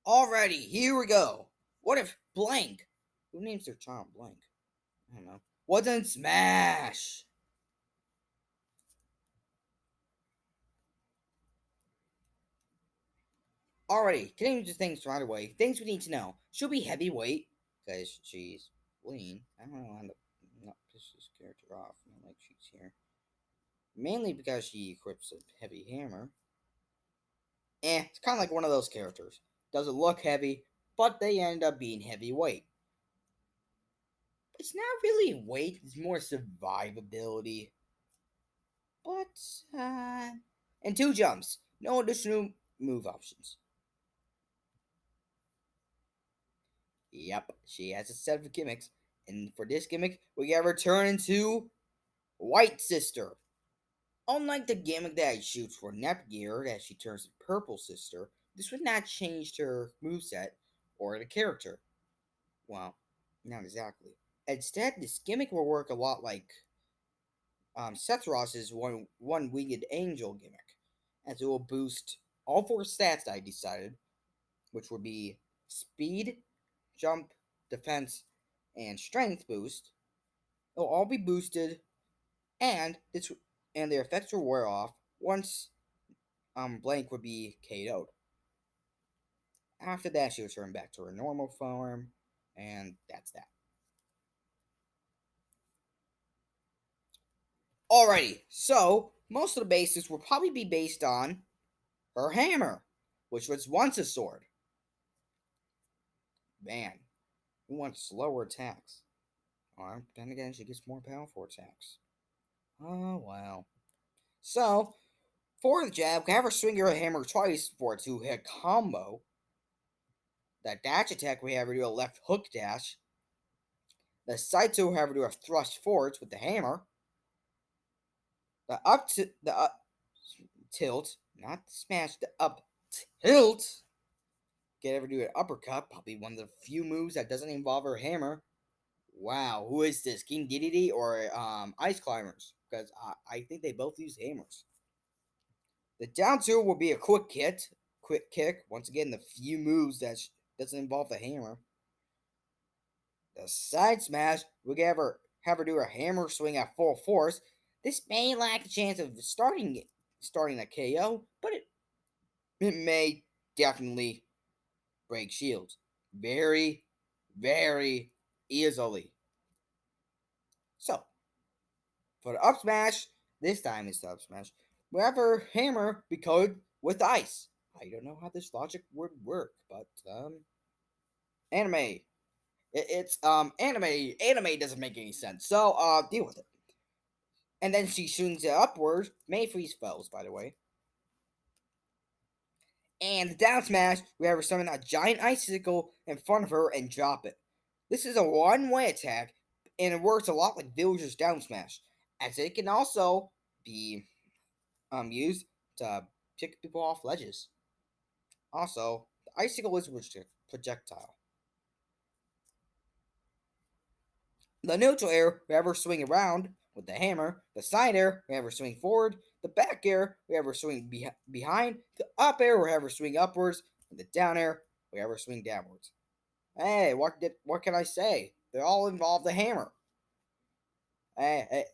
Alrighty, here we go. What if Blanc, who names their child Blanc? I don't know. Wasn't Smash? Alrighty, getting into things right away. Things we need to know. She'll be heavyweight because she's lean. I don't know how to not piss this character off. Not like she's here. Mainly because she equips a heavy hammer. It's kind of like one of those characters. Doesn't look heavy, but they end up being heavyweight. It's not really weight, it's more survivability. But, and two jumps. No additional move options. Yep, she has a set of gimmicks. And for this gimmick, we get her turn into White Sister. Unlike the gimmick that shoots for Gear that she turns to Purple Sister, this would not change her moveset or the character. Well, not exactly. Instead, this gimmick will work a lot like Seth Ross's one winged angel gimmick, as it will boost all four stats that I decided, which would be speed, jump, defense, and strength boost. They'll all be boosted, and their effects will wear off once Blanc would be KO'd. After that, she will turn back to her normal form, and that's that. Alrighty, so most of the basics will probably be based on her hammer, which was once a sword. Man, who wants slower attacks? Or then again, she gets more powerful attacks. Oh well. So, for the jab, we can have her swing her hammer twice for a two-hit combo. The dash attack, we have her do a left hook dash. The side two, we have her do a thrust forwards with the hammer. The up tilt, not the smash, the up tilt. Get her to do an uppercut, probably one of the few moves that doesn't involve her hammer. Wow, who is this? King Dedede or Ice Climbers? Because I think they both use hammers. The down two will be a quick kick. Once again, the few moves that doesn't involve the hammer. The side smash will have her do a hammer swing at full force. This may lack a chance of starting a KO, but it may definitely break shields very, very easily. So, for the up smash, this time it's the up smash. Wherever hammer be coated with ice. I don't know how this logic would work, but anime. It's anime. Anime doesn't make any sense. So deal with it. And then she shoots it upwards. May freeze foes, by the way. And the down smash, we have her summon a giant icicle in front of her and drop it. This is a one-way attack, and it works a lot like Villager's down smash, as it can also be used to pick people off ledges. Also, the icicle is a projectile. The neutral air, we have her swing around with the hammer. The side air, we have her swing forward. The back air, we have her swing behind. The up air, we have her swing upwards. And the down air, we have her swing downwards. Hey, what can I say? They all involve the hammer. Hey,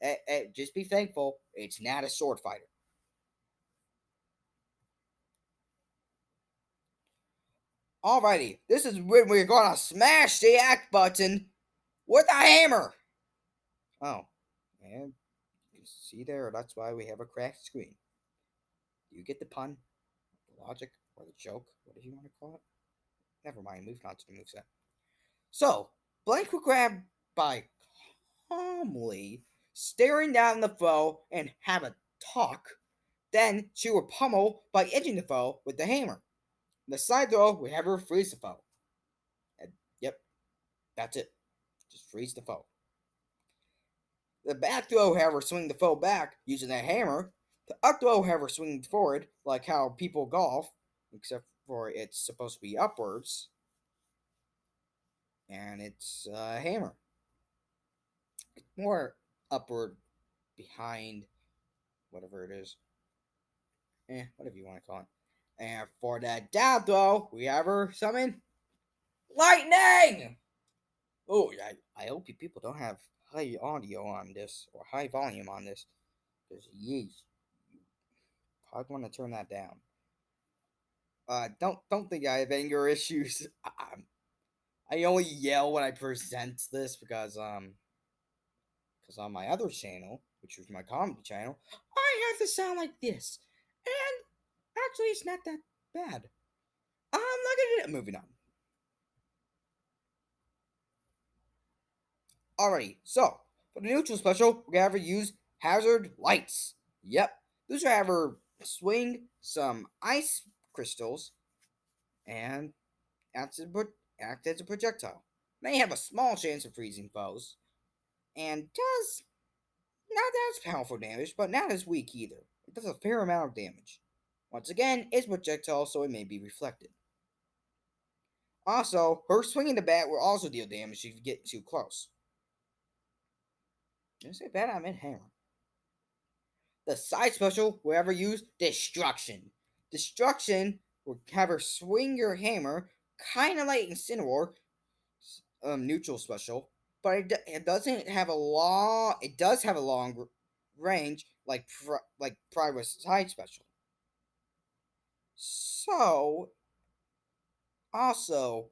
just be thankful it's not a sword fighter. Alrighty, this is when we're gonna smash the act button with a hammer. Oh, and you see there, that's why we have a cracked screen. Do you get the pun, the logic, or the joke, whatever you want to call it? Never mind, move on to the moveset. So, Blanc will grab by calmly staring down the foe and have a talk. Then she will pummel by edging the foe with the hammer. The side throw will have her freeze the foe. And, yep, that's it. Just freeze the foe. The back throw, however, swing the foe back using a hammer. The up throw, however, swing forward like how people golf, except for it's supposed to be upwards. And it's a hammer. It's more upward, behind, whatever it is. Whatever you want to call it. And for that down throw, we have her summon lightning. Oh, I hope you people don't have high audio on this or high volume on this, because yeesh, you probably want to turn that down. Don't think I have anger issues. I only yell when I present this because on my other channel, which was my comedy channel, I have to sound like this, and actually it's not that bad. I'm not gonna moving on. Alrighty, so for the neutral special, we're gonna have her use hazard lights. Yep, those are have her swing some ice crystals and act as a projectile. May have a small chance of freezing foes, and does not as powerful damage, but not as weak either. It does a fair amount of damage. Once again, it's projectile, so it may be reflected. Also, her swinging the bat will also deal damage if you get too close. Did I say bat? I meant hammer. The side special will ever use Destruction. Destruction will have her swing your hammer, kind of like Incineroar, neutral special, but it doesn't have a long. It does have a long range, like Primus side special. So, also,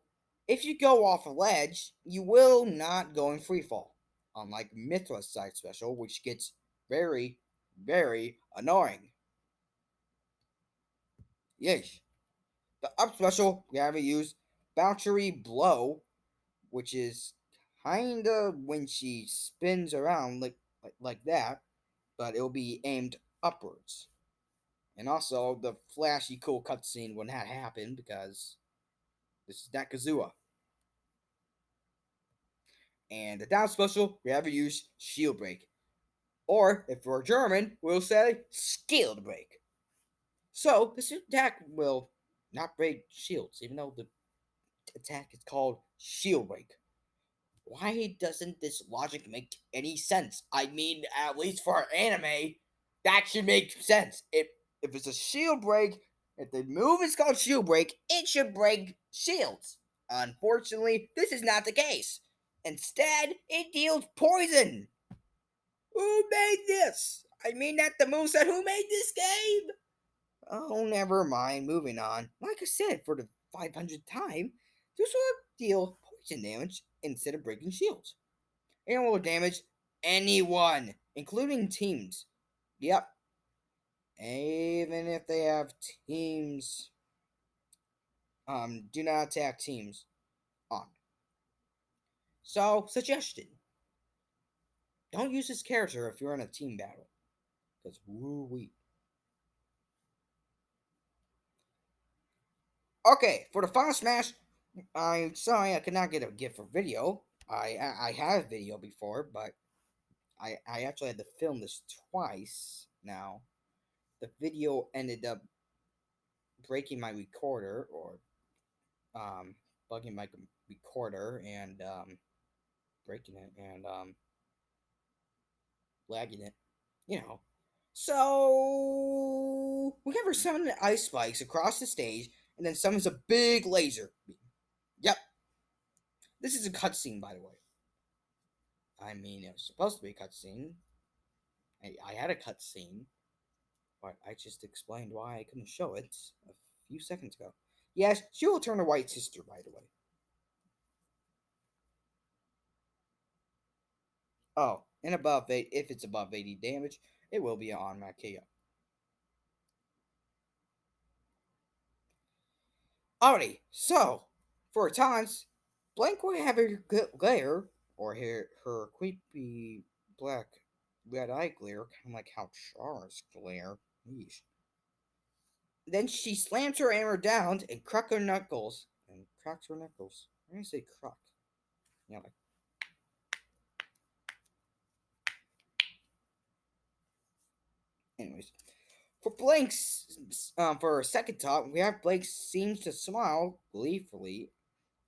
if you go off a ledge, you will not go in freefall, unlike Mithra's side special, which gets very, very annoying. Yes. The up special, we have to use Boundary Blow, which is kinda when she spins around like that, but it'll be aimed upwards. And also the flashy cool cutscene when that happened, because this is Nakazua. And the down special, we have to use Shield Break. Or, if we're German, we'll say Shield Break. So, this attack will not break shields, even though the attack is called Shield Break. Why doesn't this logic make any sense? I mean, at least for anime, that should make sense. If it's a shield break, if the move is called shield break, it should break shields. Unfortunately, this is not the case. Instead, it deals poison. Who made this? I mean, not the moveset. Who made this game? Oh, never mind. Moving on. Like I said, for the 500th time, this will deal poison damage instead of breaking shields. And will damage anyone, including teams. Yep. Even if they have teams. Do not attack teams on. So, suggestion. Don't use this character if you're in a team battle. Because woo-wee. Okay, for the final smash, I'm sorry I could not get a gift for video. I had a video before, but I actually had to film this twice now. The video ended up breaking my recorder, or bugging my recorder, and breaking it, and lagging it, you know. So we have her summon the ice spikes across the stage, and then summons a big laser beam. Yep, this is a cutscene, by the way. I mean, it was supposed to be a cutscene. I had a cutscene, but I just explained why I couldn't show it a few seconds ago. Yes, she will turn a white sister, by the way. Oh, and above 8, if it's above 80 damage, it will be an automatic KO. Alrighty, so for times, Blanc will have her glare, or her creepy black red eye glare, kind of like how Char's glare. Yeesh. Then she slams her hammer down and cracks her knuckles. And cracks her knuckles. I'm gonna say crack. Yeah, like. Anyways, for for her second top, we have Blake seems to smile gleefully,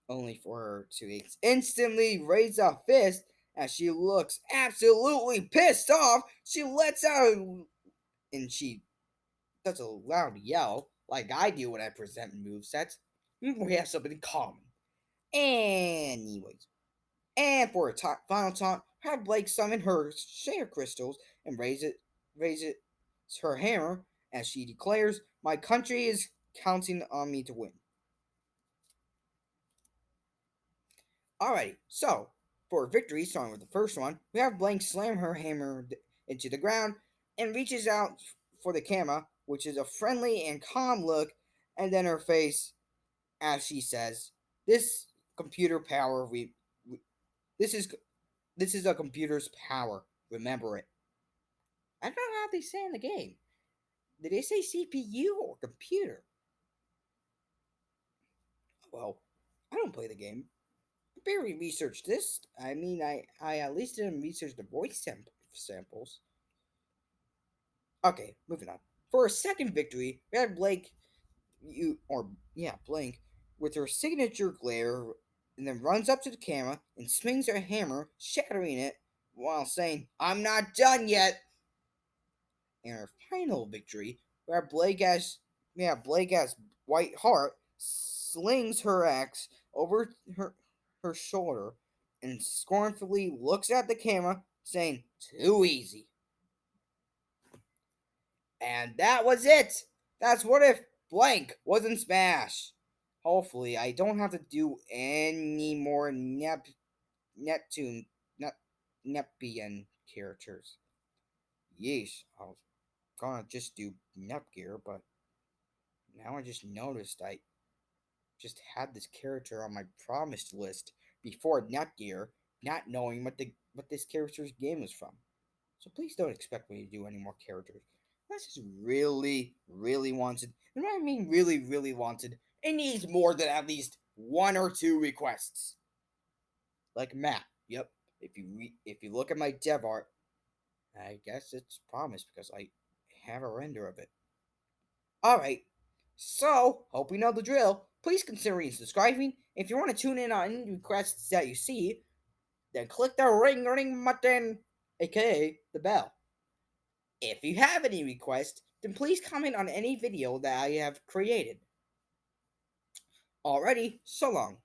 only for her to instantly raise a fist as she looks absolutely pissed off. She lets out and she does a loud yell, like I do when I present movesets. We have something in common. Anyways, and for a final taunt, have Blake summon her share crystals and raise it her hammer as she declares, "My country is counting on me to win." Alrighty, so for victory, starting with the first one, we have Blanc slam her hammer into the ground and reaches out for the camera, which is a friendly and calm look, and then her face as she says, "This computer power we this is a computer's power. Remember it." I don't know how they say in the game. Did they say CPU or computer? Well, I don't play the game. I barely researched this. I mean, I at least didn't research the voice samples. Okay, moving on. For a second victory, we had Blank, with her signature glare, and then runs up to the camera and swings her hammer, shattering it, while saying, "I'm not done yet." And her final victory, where Blake as White Heart slings her axe over her shoulder and scornfully looks at the camera, saying, "Too easy." And that was it. That's what if Blank wasn't Smash. Hopefully, I don't have to do any more Neptune, Nep, Nepian characters. Yeesh, I was gonna just do Nepgear, but now I just noticed I just had this character on my promised list before Netgear, not knowing what this character's game is from. So please don't expect me to do any more characters. Unless it's really, really wanted. And when I mean really, really wanted, it needs more than at least one or two requests. Like Matt. Yep. If you look at my dev art, I guess it's promised because I have a render of it. Alright. So, hope you know the drill. Please consider subscribing. If you want to tune in on any requests that you see, then click the ring button, aka the bell. If you have any requests, then please comment on any video that I have created. Alrighty, so long.